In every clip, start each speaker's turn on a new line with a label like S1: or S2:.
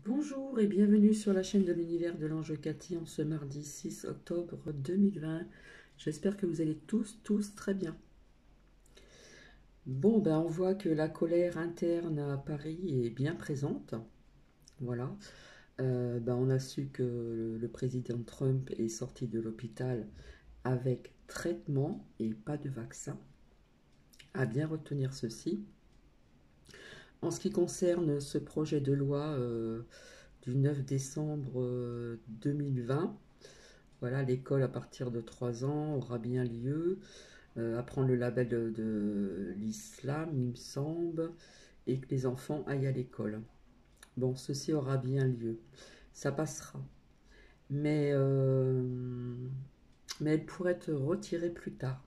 S1: Bonjour et bienvenue sur la chaîne de l'univers de l'ange Cathy en ce mardi 6 octobre 2020. J'espère que vous allez tous très bien. Bon, ben on voit que la colère interne à Paris est bien présente. Voilà. On a su que le président Trump est sorti de l'hôpital avec traitement et pas de vaccin. À bien retenir ceci. En ce qui concerne ce projet de loi du 9 décembre 2020, voilà, l'école à partir de 3 ans aura bien lieu, apprendre le label de l'islam, il me semble, et que les enfants aillent à l'école. Bon, ceci aura bien lieu. Ça passera. Mais, euh, mais elle pourrait être retirée plus tard.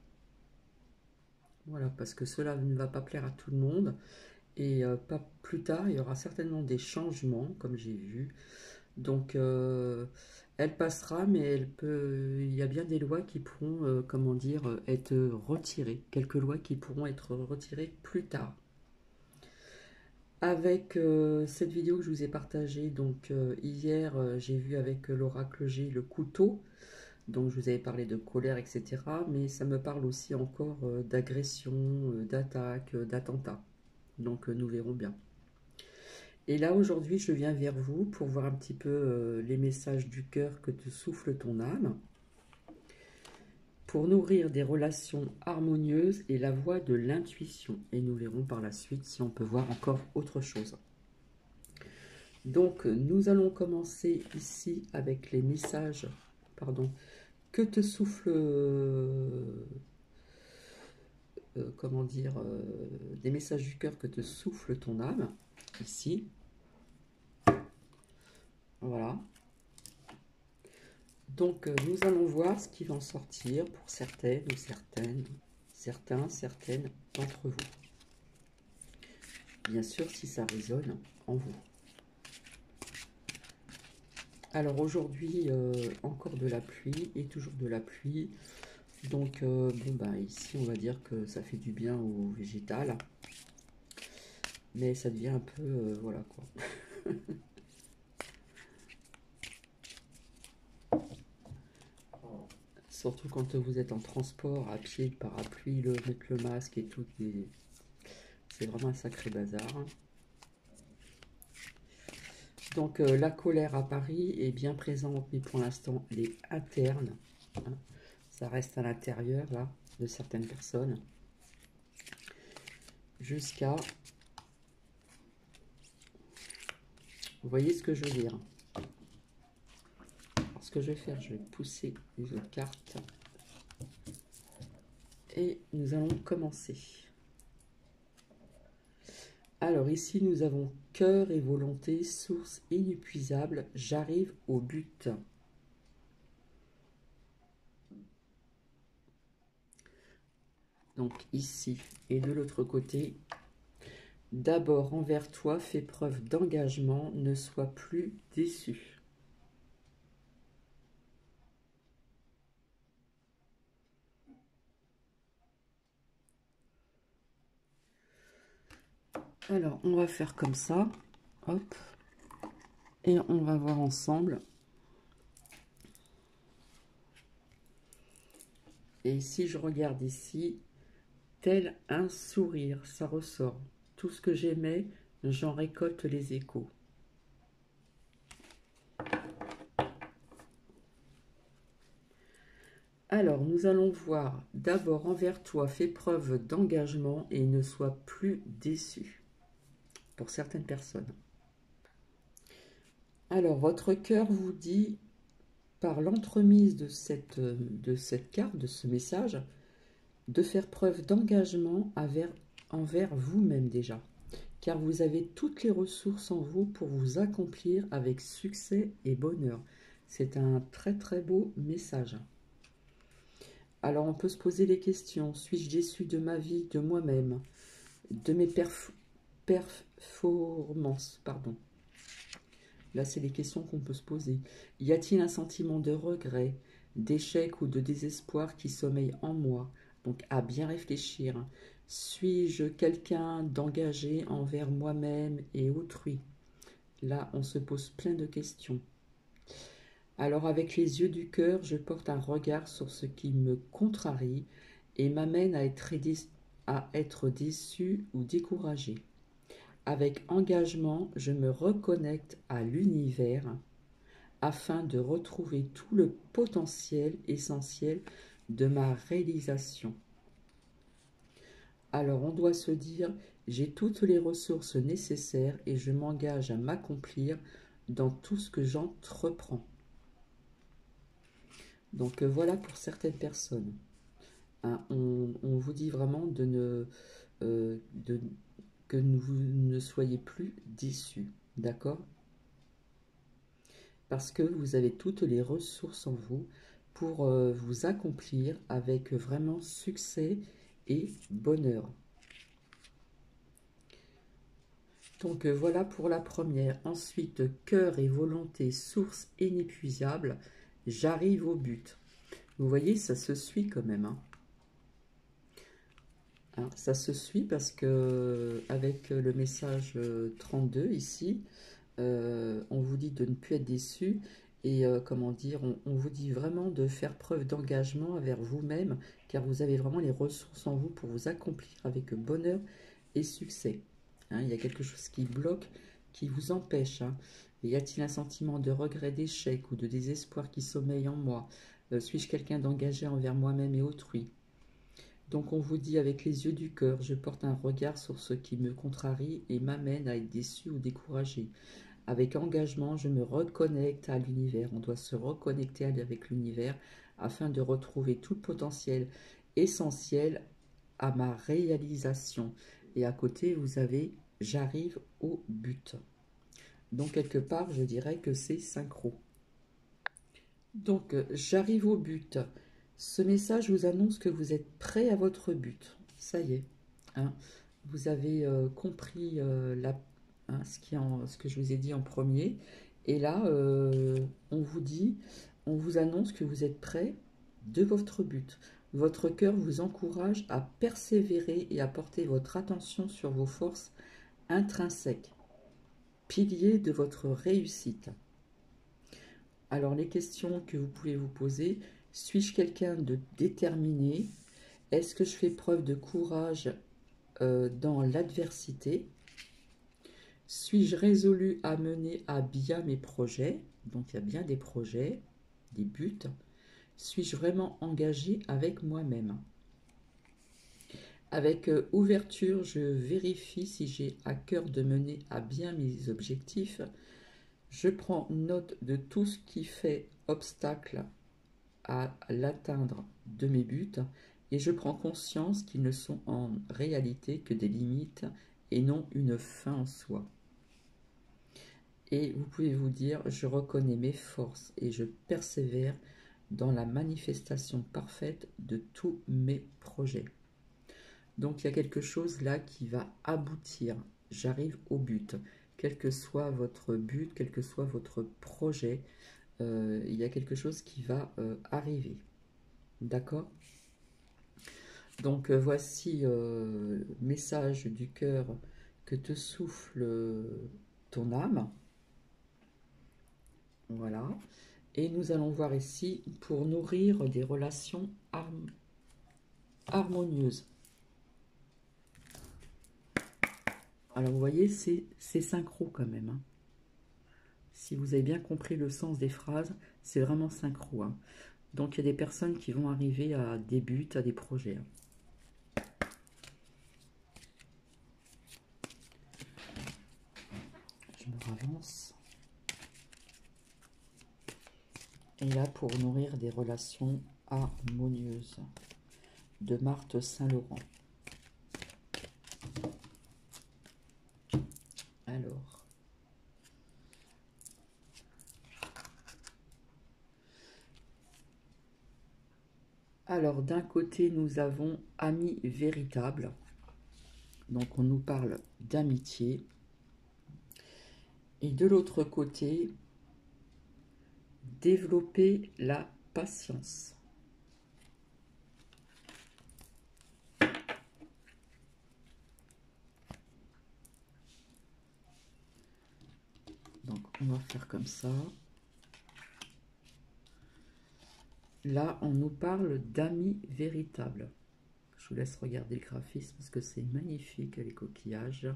S1: Voilà, parce que cela ne va pas plaire à tout le monde. Et pas plus tard, il y aura certainement des changements, comme j'ai vu. Donc, elle passera, mais il y a bien des lois qui pourront, comment dire, être retirées. Quelques lois qui pourront être retirées plus tard. Avec cette vidéo que je vous ai partagée, donc hier, j'ai vu avec l'oracle G le couteau. Donc, je vous avais parlé de colère, etc. Mais ça me parle aussi encore d'agression, d'attaque, d'attentat. Donc, nous verrons bien. Et là, aujourd'hui, je viens vers vous pour voir un petit peu les messages du cœur que te souffle ton âme, pour nourrir des relations harmonieuses et la voie de l'intuition. Et nous verrons par la suite si on peut voir encore autre chose. Donc, nous allons commencer ici avec les messages, pardon, que te souffle, comment dire, des messages du cœur que te souffle ton âme, ici. Voilà. Donc, nous allons voir ce qui va en sortir pour certaines ou certaines d'entre vous. Bien sûr, si ça résonne en vous. Alors, aujourd'hui, encore de la pluie et toujours de la pluie. Donc, ici, on va dire que ça fait du bien au végétal. Mais ça devient un peu, voilà quoi. Surtout quand vous êtes en transport, à pied, le parapluie, mettre le masque et tout. C'est vraiment un sacré bazar. Donc la colère à Paris est bien présente, mais pour l'instant elle est interne. Hein. Ça reste à l'intérieur là de certaines personnes. Jusqu'à... Vous voyez ce que je veux dire? Alors, ce que je vais faire, je vais pousser les autres cartes. Et nous allons commencer. Alors ici, nous avons cœur et volonté, source inépuisable, j'arrive au but. Donc ici, et de l'autre côté, d'abord envers toi, fais preuve d'engagement, ne sois plus déçu. Alors, on va faire comme ça, hop, et on va voir ensemble. Et si je regarde ici, tel un sourire, ça ressort. Tout ce que j'aimais, j'en récolte les échos. Alors, nous allons voir, d'abord envers toi, fais preuve d'engagement et ne sois plus déçu, pour certaines personnes. Alors, votre cœur vous dit, par l'entremise de cette carte, de ce message, de faire preuve d'engagement envers vous-même déjà, car vous avez toutes les ressources en vous pour vous accomplir avec succès et bonheur. C'est un très très beau message. Alors on peut se poser les questions, suis-je déçu de ma vie, de moi-même, de mes performances, pardon. Là c'est les questions qu'on peut se poser. Y a-t-il un sentiment de regret, d'échec ou de désespoir qui sommeille en moi? Donc à bien réfléchir. Suis-je quelqu'un d'engagé envers moi-même et autrui? Là, on se pose plein de questions. Alors, avec les yeux du cœur, je porte un regard sur ce qui me contrarie et m'amène à être déçu ou découragé. Avec engagement, je me reconnecte à l'univers afin de retrouver tout le potentiel essentiel de ma réalisation. Alors on doit se dire, j'ai toutes les ressources nécessaires et je m'engage à m'accomplir dans tout ce que j'entreprends. Donc voilà pour certaines personnes. Hein, on vous dit vraiment que vous ne soyez plus déçus. D'accord? Parce que vous avez toutes les ressources en vous pour vous accomplir avec vraiment succès et bonheur. Donc voilà pour la première. Ensuite, cœur et volonté, source inépuisable, j'arrive au but. Vous voyez, ça se suit quand même. Ça se suit parce que avec le message 32 ici, on vous dit de ne plus être déçu et comment dire, on vous dit vraiment de faire preuve d'engagement envers vous-même car vous avez vraiment les ressources en vous pour vous accomplir avec bonheur et succès. Il y a quelque chose qui bloque, qui vous empêche. Y a-t-il un sentiment de regret, d'échec ou de désespoir qui sommeille en moi? Suis-je quelqu'un d'engagé envers moi-même et autrui? Donc on vous dit avec les yeux du cœur, je porte un regard sur ce qui me contrarie et m'amène à être déçu ou découragé. Avec engagement, je me reconnecte à l'univers. On doit se reconnecter avec l'univers afin de retrouver tout le potentiel essentiel à ma réalisation. Et à côté, vous avez j'arrive au but. Donc quelque part, je dirais que c'est synchro. Donc j'arrive au but. Ce message vous annonce que vous êtes prêt à votre but. Ça y est. Vous avez compris ce que je vous ai dit en premier. Et là, on vous annonce que vous êtes prêt de votre but. Votre cœur vous encourage à persévérer et à porter votre attention sur vos forces intrinsèques, piliers de votre réussite. Alors les questions que vous pouvez vous poser, suis-je quelqu'un de déterminé? Est-ce que je fais preuve de courage dans l'adversité? Suis-je résolu à mener à bien mes projets? Donc il y a bien des projets, des buts. Suis-je vraiment engagé avec moi-même? Avec ouverture, je vérifie si j'ai à cœur de mener à bien mes objectifs. Je prends note de tout ce qui fait obstacle à l'atteindre de mes buts et je prends conscience qu'ils ne sont en réalité que des limites et non une fin en soi. Et vous pouvez vous dire, je reconnais mes forces et je persévère dans la manifestation parfaite de tous mes projets. Donc il y a quelque chose là qui va aboutir. J'arrive au but. Quel que soit votre but, quel que soit votre projet, il y a quelque chose qui va arriver. D'accord? Donc voici message du cœur que te souffle ton âme. Voilà. Et nous allons voir ici pour nourrir des relations harmonieuses. Alors vous voyez, c'est synchro quand même. Si vous avez bien compris le sens des phrases, c'est vraiment synchro. Donc il y a des personnes qui vont arriver à des buts, à des projets. Je me ravance. Et là, pour nourrir des relations harmonieuses, de Marthe Saint-Laurent. Alors d'un côté, nous avons amis véritables. Donc on nous parle d'amitié. Et de l'autre côté, développer la patience. Donc, on va faire comme ça. Là, on nous parle d'amis véritables. Je vous laisse regarder le graphisme parce que c'est magnifique, les coquillages.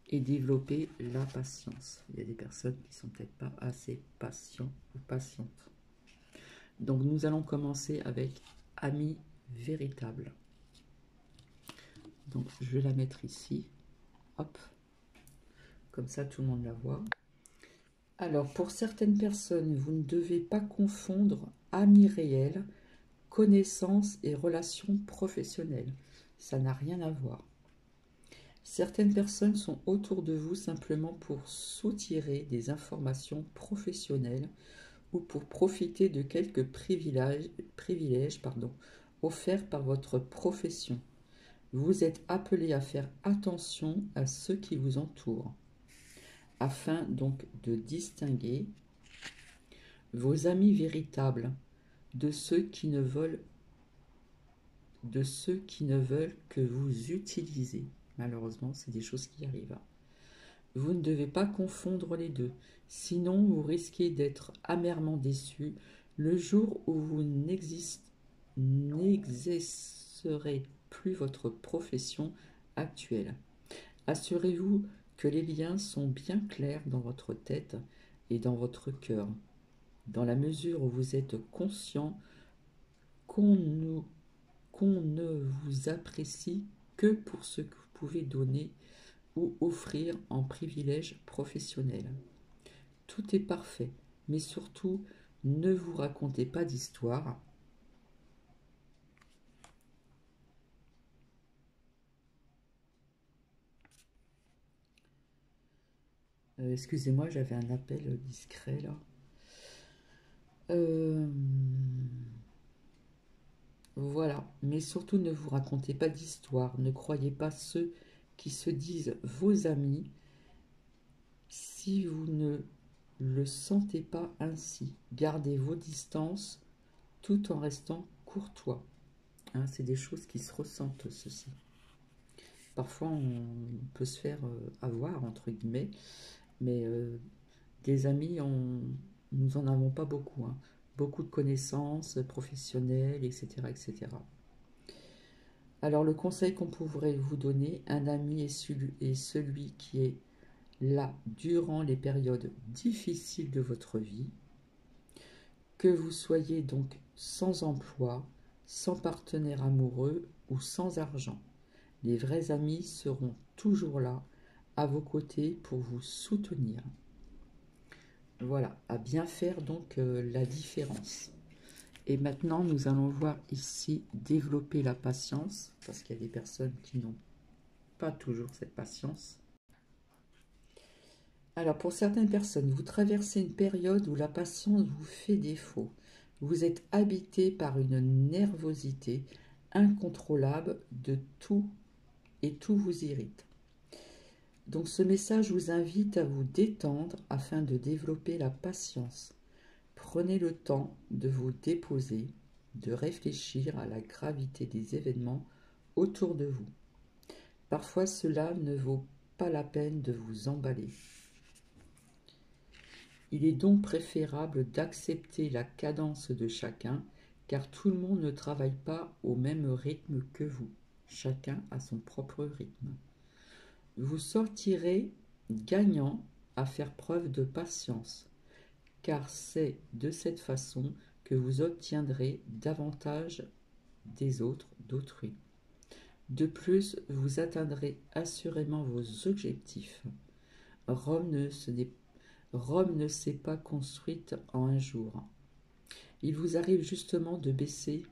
S1: Et développer la patience. Il y a des personnes qui sont peut-être pas assez patients ou patientes. Donc, nous allons commencer avec amis véritables. Donc, je vais la mettre ici. Hop. Comme ça, tout le monde la voit. Alors, pour certaines personnes, vous ne devez pas confondre amis réels, connaissances et relations professionnelles. Ça n'a rien à voir. Certaines personnes sont autour de vous simplement pour soutirer des informations professionnelles ou pour profiter de quelques privilèges offerts par votre profession. Vous êtes appelé à faire attention à ceux qui vous entourent, afin donc de distinguer vos amis véritables de ceux qui ne veulent que vous utiliser. Malheureusement, c'est des choses qui arrivent. Vous ne devez pas confondre les deux, sinon vous risquez d'être amèrement déçu le jour où vous n'exercerez plus votre profession actuelle. Assurez-vous que les liens sont bien clairs dans votre tête et dans votre cœur, dans la mesure où vous êtes conscient qu'on ne vous apprécie que pour ce que vous pouvez donner ou offrir en privilège professionnel. Tout est parfait, mais surtout, ne vous racontez pas d'histoire. Excusez-moi, j'avais un appel discret là. Voilà, mais surtout ne vous racontez pas d'histoire. Ne croyez pas ceux qui se disent vos amis si vous ne le sentez pas ainsi. Gardez vos distances tout en restant courtois. Hein, c'est des choses qui se ressentent, ceci. Parfois, on peut se faire avoir, entre guillemets, mais des amis, nous n'en avons pas beaucoup. Hein. Beaucoup de connaissances professionnelles, etc., etc. Alors, le conseil qu'on pourrait vous donner, un ami est celui qui est là durant les périodes difficiles de votre vie, que vous soyez donc sans emploi, sans partenaire amoureux ou sans argent. Les vrais amis seront toujours là, à vos côtés, pour vous soutenir. Voilà, à bien faire donc la différence. Et maintenant, nous allons voir ici développer la patience, parce qu'il y a des personnes qui n'ont pas toujours cette patience. Alors, pour certaines personnes, vous traversez une période où la patience vous fait défaut. Vous êtes habité par une nervosité incontrôlable de tout et tout vous irrite. Donc, ce message vous invite à vous détendre afin de développer la patience. Prenez le temps de vous déposer, de réfléchir à la gravité des événements autour de vous. Parfois, cela ne vaut pas la peine de vous emballer. Il est donc préférable d'accepter la cadence de chacun, car tout le monde ne travaille pas au même rythme que vous. Chacun a son propre rythme. Vous sortirez gagnant à faire preuve de patience, car c'est de cette façon que vous obtiendrez davantage des autres, d'autrui. De plus, vous atteindrez assurément vos objectifs. Rome ne s'est pas construite en un jour. Il vous arrive justement de laisser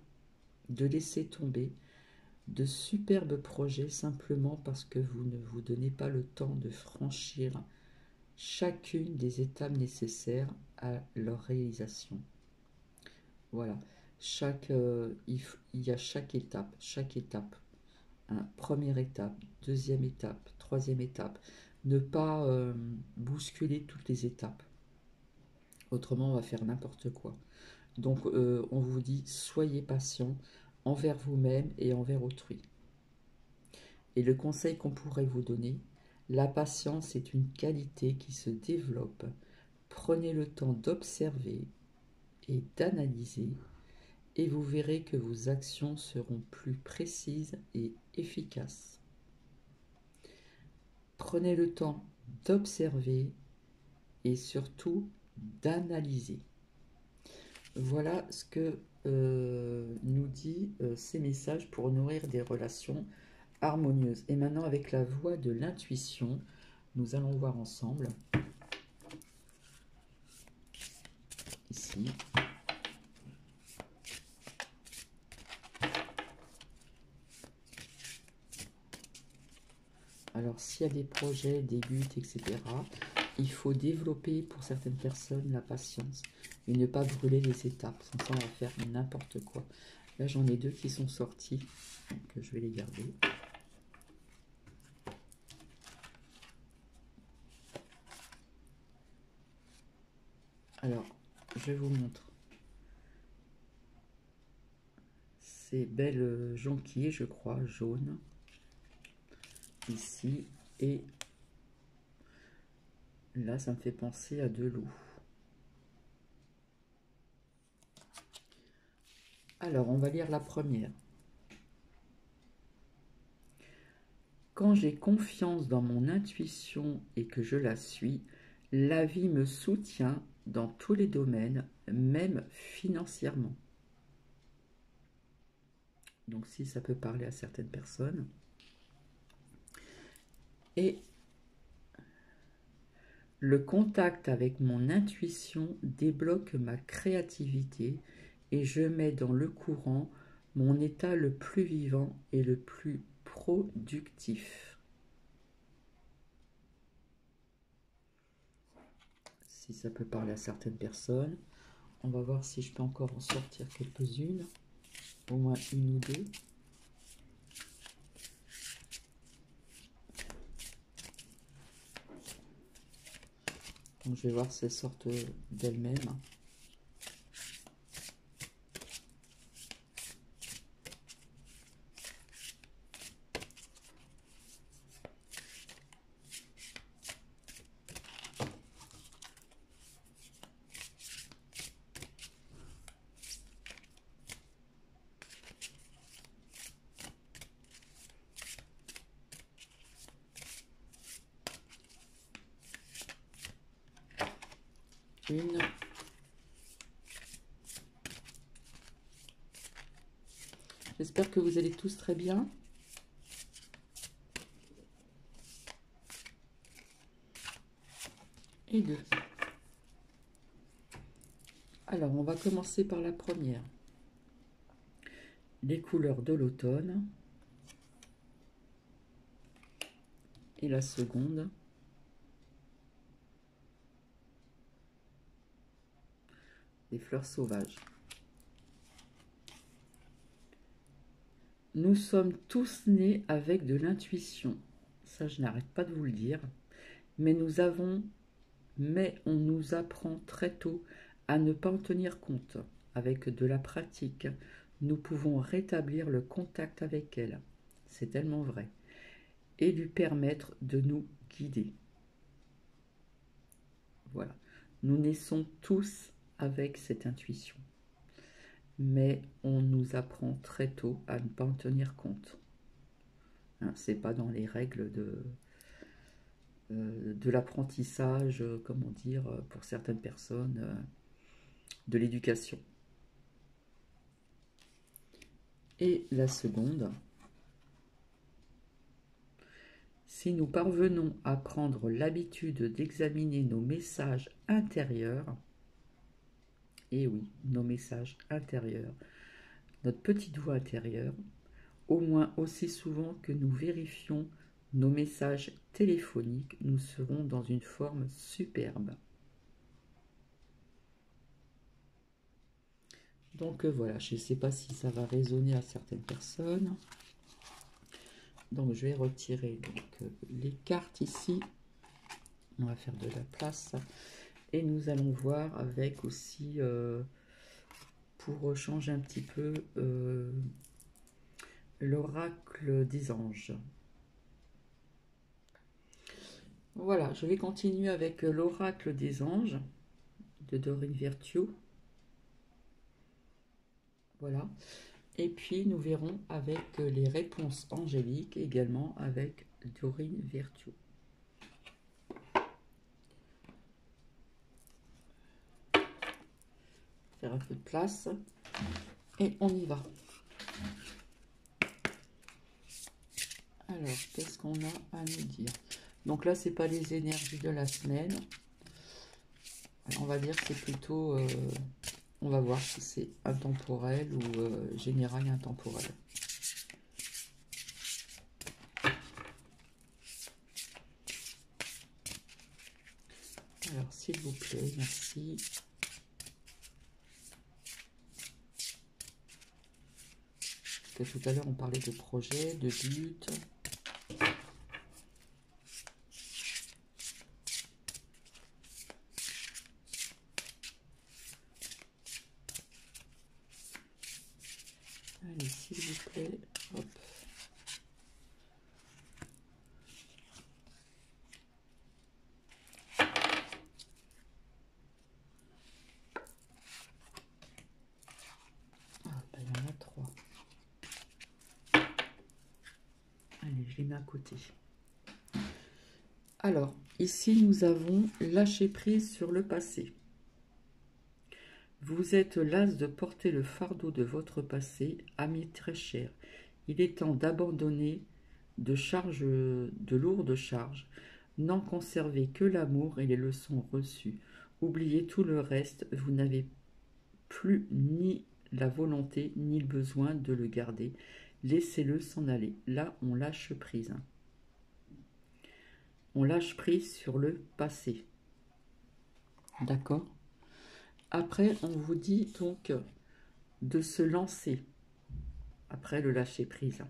S1: tomber de superbes projets simplement parce que vous ne vous donnez pas le temps de franchir chacune des étapes nécessaires à leur réalisation. Voilà, il y a chaque étape. Hein. Première étape, deuxième étape, troisième étape. Ne pas bousculer toutes les étapes. Autrement, on va faire n'importe quoi. Donc, on vous dit, soyez patient envers vous-même et envers autrui. Et le conseil qu'on pourrait vous donner, La patience est une qualité qui se développe. Prenez le temps d'observer et d'analyser et vous verrez que vos actions seront plus précises et efficaces. Prenez le temps d'observer et surtout d'analyser. Voilà ce que nous dit ces messages pour nourrir des relations harmonieuses. Et maintenant, avec la voix de l'intuition, nous allons voir ensemble, ici, alors s'il y a des projets, des buts, etc., il faut développer pour certaines personnes la patience et ne pas brûler les étapes, sans ça on va faire n'importe quoi. Là j'en ai deux qui sont sortis, donc je vais les garder. Alors, je vous montre. C'est belle jonquille, je crois, jaune, ici, et là ça me fait penser à de l'eau. Alors, on va lire la première. Quand j'ai confiance dans mon intuition et que je la suis, la vie me soutient dans tous les domaines, même financièrement. Donc si ça peut parler à certaines personnes. Et le contact avec mon intuition débloque ma créativité et je mets dans le courant mon état le plus vivant et le plus productif. Si ça peut parler à certaines personnes. On va voir si je peux encore en sortir quelques-unes, au moins une ou deux. Donc je vais voir si elles sortent d'elles-mêmes. Une. J'espère que vous allez tous très bien. Et deux. Alors, on va commencer par la première. Les couleurs de l'automne. Et la seconde. Les fleurs sauvages. Nous sommes tous nés avec de l'intuition. Ça, je n'arrête pas de vous le dire. Mais on nous apprend très tôt à ne pas en tenir compte. Avec de la pratique, nous pouvons rétablir le contact avec elle. C'est tellement vrai. Et lui permettre de nous guider. Voilà. Nous naissons tous avec cette intuition. Mais on nous apprend très tôt à ne pas en tenir compte. Hein, c'est pas dans les règles de l'apprentissage, comment dire, pour certaines personnes, de l'éducation. Et la seconde, si nous parvenons à prendre l'habitude d'examiner nos messages intérieurs, et oui, nos messages intérieurs, notre petite voix intérieure, au moins aussi souvent que nous vérifions nos messages téléphoniques, nous serons dans une forme superbe. Donc voilà, je ne sais pas si ça va résonner à certaines personnes. Donc je vais retirer les cartes ici. On va faire de la place. Et nous allons voir avec aussi, pour changer un petit peu, l'oracle des anges. Voilà, je vais continuer avec l'oracle des anges de Dorine Virtue. Voilà. Et puis nous verrons avec les réponses angéliques également avec Dorine Virtue. Faire un peu de place et on y va. Alors, qu'est-ce qu'on a à nous dire? Donc là, c'est pas les énergies de la semaine. On va dire que c'est plutôt... on va voir si c'est intemporel ou général et intemporel. Alors, s'il vous plaît, merci. Parce que tout à l'heure, on parlait de projet, de but. Allez, s'il vous plaît, hop. Ah, ben, il y en a 3. Allez, je les mets à côté. Alors, ici, nous avons lâché prise sur le passé. Vous êtes las de porter le fardeau de votre passé, ami très cher. Il est temps d'abandonner de lourdes charges. N'en conservez que l'amour et les leçons reçues. Oubliez tout le reste, vous n'avez plus ni la volonté ni le besoin de le garder. Laissez-le s'en aller. Là, on lâche prise. On lâche prise sur le passé. D'accord? Après, on vous dit donc de se lancer après le lâcher prise.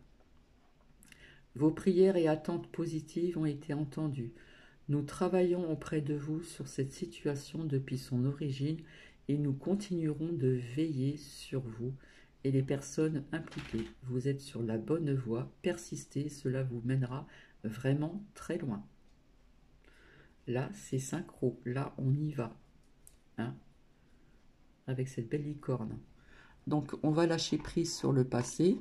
S1: Vos prières et attentes positives ont été entendues. Nous travaillons auprès de vous sur cette situation depuis son origine et nous continuerons de veiller sur vous et les personnes impliquées. Vous êtes sur la bonne voie, persistez, cela vous mènera vraiment très loin. Là, c'est synchro, là, on y va, hein, avec cette belle licorne. Donc, on va lâcher prise sur le passé,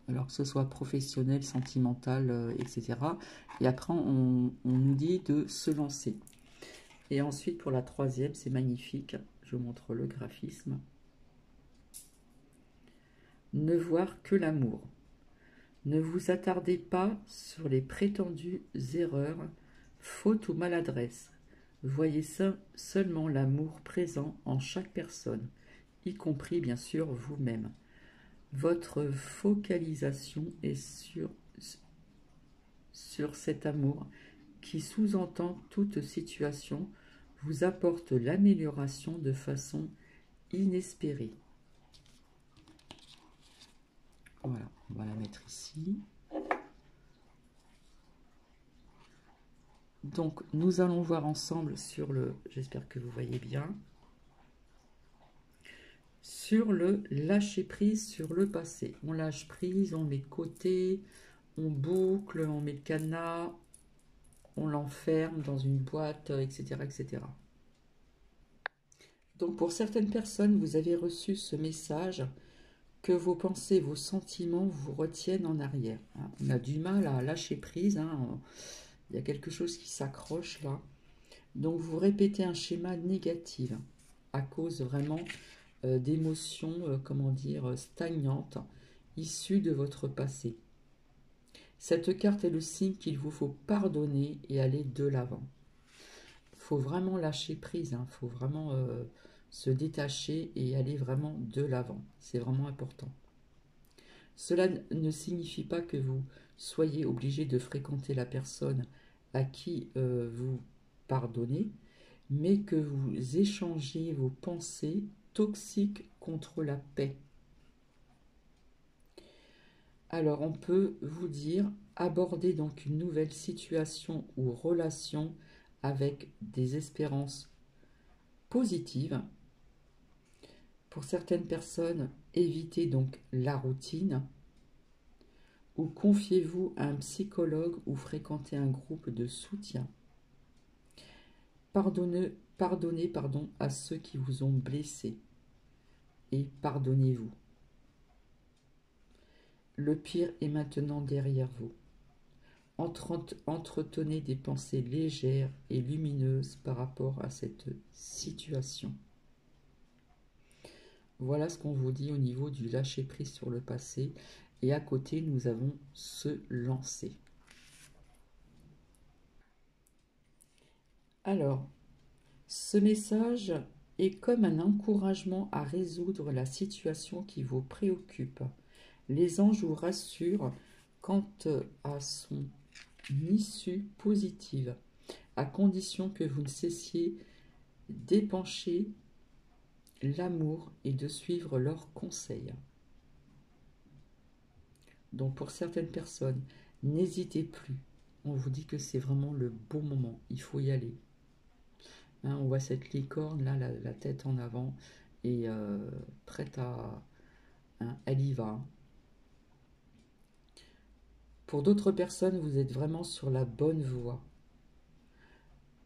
S1: alors que ce soit professionnel, sentimental, etc. Et après, on nous dit de se lancer. Et ensuite, pour la troisième, c'est magnifique. Je vous montre le graphisme. Ne voir que l'amour. Ne vous attardez pas sur les prétendues erreurs, fautes ou maladresses. Voyez seulement l'amour présent en chaque personne, y compris bien sûr vous-même. Votre focalisation est sur cet amour qui sous-entend toute situation, vous apporte l'amélioration de façon inespérée. Voilà, on va la mettre ici. Donc, nous allons voir ensemble sur le, j'espère que vous voyez bien, sur le lâcher prise sur le passé. On lâche prise, on met de côté, on boucle, on met le cadenas, on l'enferme dans une boîte, etc., etc. Donc, pour certaines personnes, vous avez reçu ce message que vos pensées, vos sentiments vous retiennent en arrière. On a du mal à lâcher prise, hein. Il y a quelque chose qui s'accroche là. Donc vous répétez un schéma négatif à cause vraiment d'émotions, comment dire, stagnantes, issues de votre passé. Cette carte est le signe qu'il vous faut pardonner et aller de l'avant. Il faut vraiment lâcher prise, il faut vraiment se détacher et aller vraiment de l'avant. C'est vraiment important. Cela ne signifie pas que vous soyez obligé de fréquenter la personne à qui vous pardonnez, mais que vous échangez vos pensées toxiques contre la paix. Alors on peut vous dire, aborder donc une nouvelle situation ou relation avec des espérances positives. Pour certaines personnes, évitez donc la routine, ou confiez-vous à un psychologue ou fréquentez un groupe de soutien. Pardonnez, pardon, à ceux qui vous ont blessé et pardonnez-vous. Le pire est maintenant derrière vous. Entretenez des pensées légères et lumineuses par rapport à cette situation. Voilà ce qu'on vous dit au niveau du lâcher-prise sur le passé. Et à côté, nous avons se lancer. Alors, ce message est comme un encouragement à résoudre la situation qui vous préoccupe. Les anges vous rassurent quant à son issue positive, à condition que vous ne cessiez d'épancher l'amour et de suivre leurs conseils. Donc pour certaines personnes, n'hésitez plus. On vous dit que c'est vraiment le bon moment, il faut y aller. Hein, on voit cette licorne là, la tête en avant, et prête à... Hein, elle y va. Pour d'autres personnes, vous êtes vraiment sur la bonne voie.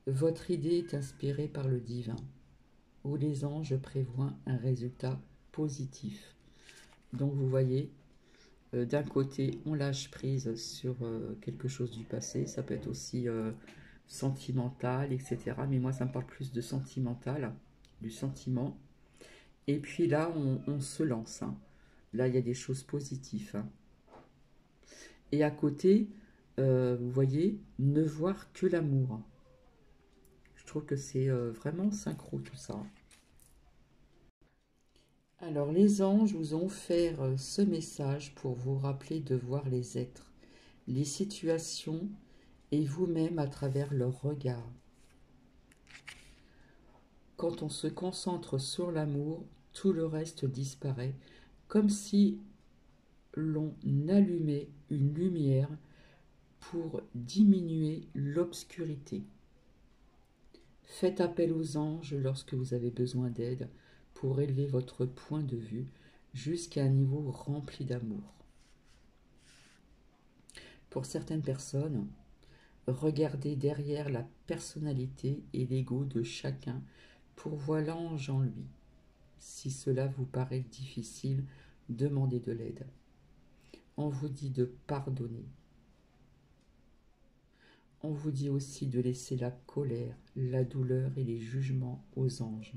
S1: Votre idée est inspirée par le divin, où les anges prévoient un résultat positif. Donc vous voyez, d'un côté, on lâche prise sur quelque chose du passé, ça peut être aussi sentimental, etc. Mais moi, ça me parle plus de sentimental, du sentiment. Et puis là, on se lance. Hein. Là, il y a des choses positives. Hein. Et à côté, vous voyez, ne voir que l'amour. Je trouve que c'est vraiment synchro tout ça. Alors les anges vous ont offert ce message pour vous rappeler de voir les êtres, les situations et vous-même à travers leur regard. Quand on se concentre sur l'amour, tout le reste disparaît, comme si l'on allumait une lumière pour diminuer l'obscurité. Faites appel aux anges lorsque vous avez besoin d'aide pour élever votre point de vue jusqu'à un niveau rempli d'amour. Pour certaines personnes, regardez derrière la personnalité et l'ego de chacun pour voir l'ange en lui. Si cela vous paraît difficile, demandez de l'aide. On vous dit de pardonner. On vous dit aussi de laisser la colère, la douleur et les jugements aux anges.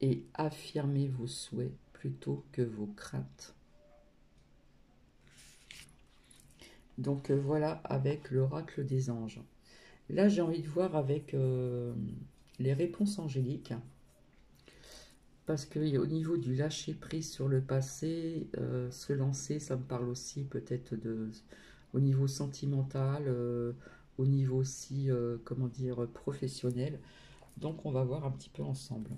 S1: Et affirmez vos souhaits plutôt que vos craintes. Donc voilà avec l'oracle des anges. Là j'ai envie de voir avec les réponses angéliques. Parce qu'au niveau du lâcher prise sur le passé, se lancer, ça me parle aussi peut-être au niveau sentimental, au niveau aussi, comment dire, professionnel. Donc on va voir un petit peu ensemble.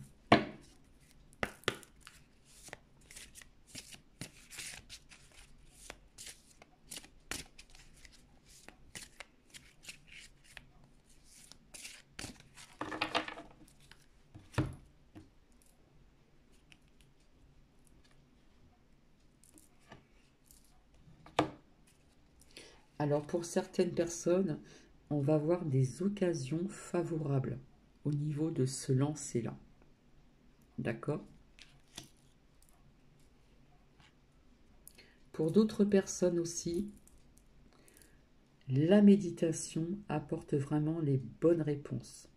S1: Alors pour certaines personnes, on va voir des occasions favorables au niveau de se lancer là. D'accord? Pour d'autres personnes aussi, la méditation apporte vraiment les bonnes réponses,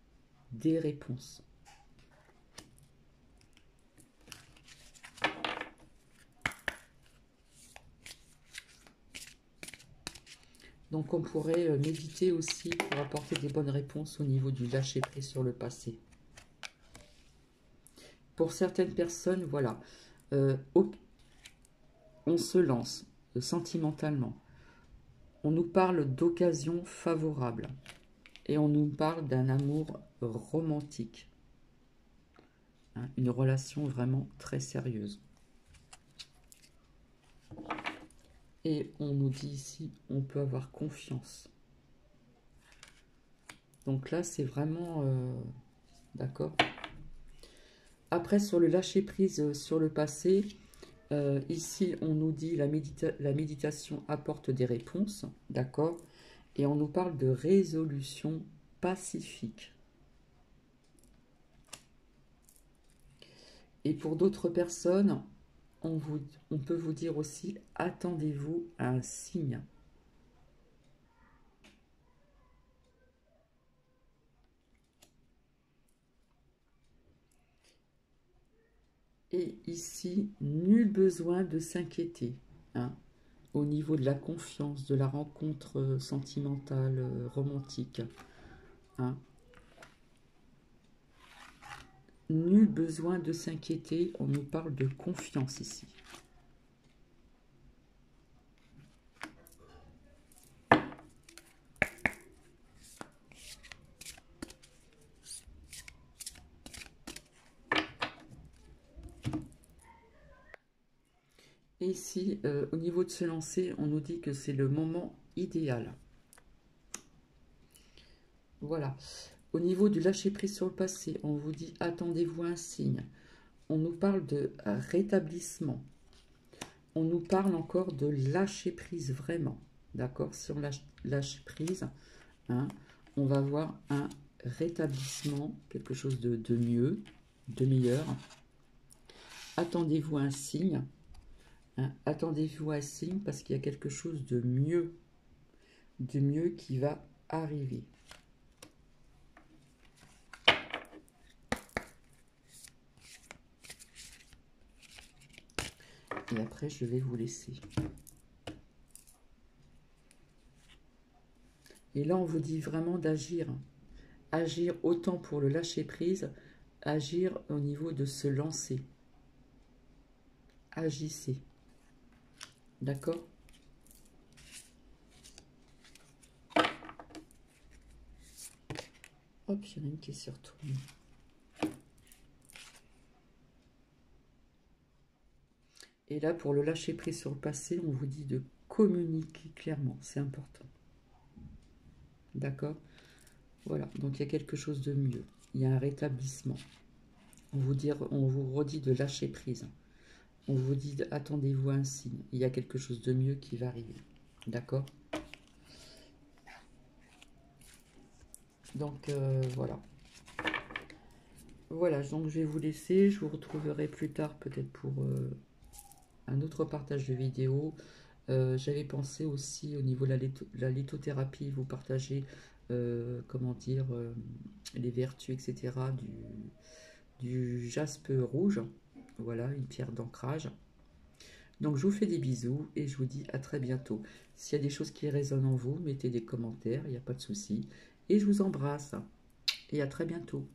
S1: des réponses. Donc on pourrait méditer aussi pour apporter des bonnes réponses au niveau du lâcher-prise sur le passé. Pour certaines personnes, voilà, on se lance sentimentalement. On nous parle d'occasions favorables et on nous parle d'un amour romantique. Hein, une relation vraiment très sérieuse. Et on nous dit ici, on peut avoir confiance. Donc là, c'est vraiment... d'accord. Après, sur le lâcher-prise sur le passé, ici, on nous dit la méditation apporte des réponses, d'accord. Et on nous parle de résolution pacifique. Et pour d'autres personnes, on peut vous dire aussi, attendez-vous à un signe. Et ici, nul besoin de s'inquiéter, hein, au niveau de la confiance, de la rencontre sentimentale, romantique. Hein. Nul besoin de s'inquiéter, on nous parle de confiance ici. Et ici, au niveau de se lancer, on nous dit que c'est le moment idéal. Voilà. Au niveau du lâcher-prise sur le passé, on vous dit attendez-vous un signe. On nous parle de rétablissement. On nous parle encore de lâcher-prise vraiment. D'accord? Si on lâche prise, hein, on va voir un rétablissement, quelque chose de mieux, de meilleur. Attendez-vous un signe. Hein, attendez-vous un signe parce qu'il y a quelque chose de mieux qui va arriver. Et après, je vais vous laisser. Et là, on vous dit vraiment d'agir. Agir autant pour le lâcher-prise, agir au niveau de se lancer. Agissez. D'accord? Hop, il y en a une qui se retourne. Et là, pour le lâcher-prise sur le passé, on vous dit de communiquer clairement. C'est important. D'accord? Voilà, donc il y a quelque chose de mieux. Il y a un rétablissement. On vous redit de lâcher prise. On vous dit, attendez-vous un signe. Il y a quelque chose de mieux qui va arriver. D'accord? Donc, voilà. Voilà, donc je vais vous laisser. Je vous retrouverai plus tard peut-être pour un autre partage de vidéo. J'avais pensé aussi au niveau de la lithothérapie, vous partager, comment dire, les vertus, etc. du jaspe rouge. Voilà, une pierre d'ancrage. Donc je vous fais des bisous et je vous dis à très bientôt. S'il y a des choses qui résonnent en vous, mettez des commentaires, il n'y a pas de souci. Et je vous embrasse et à très bientôt.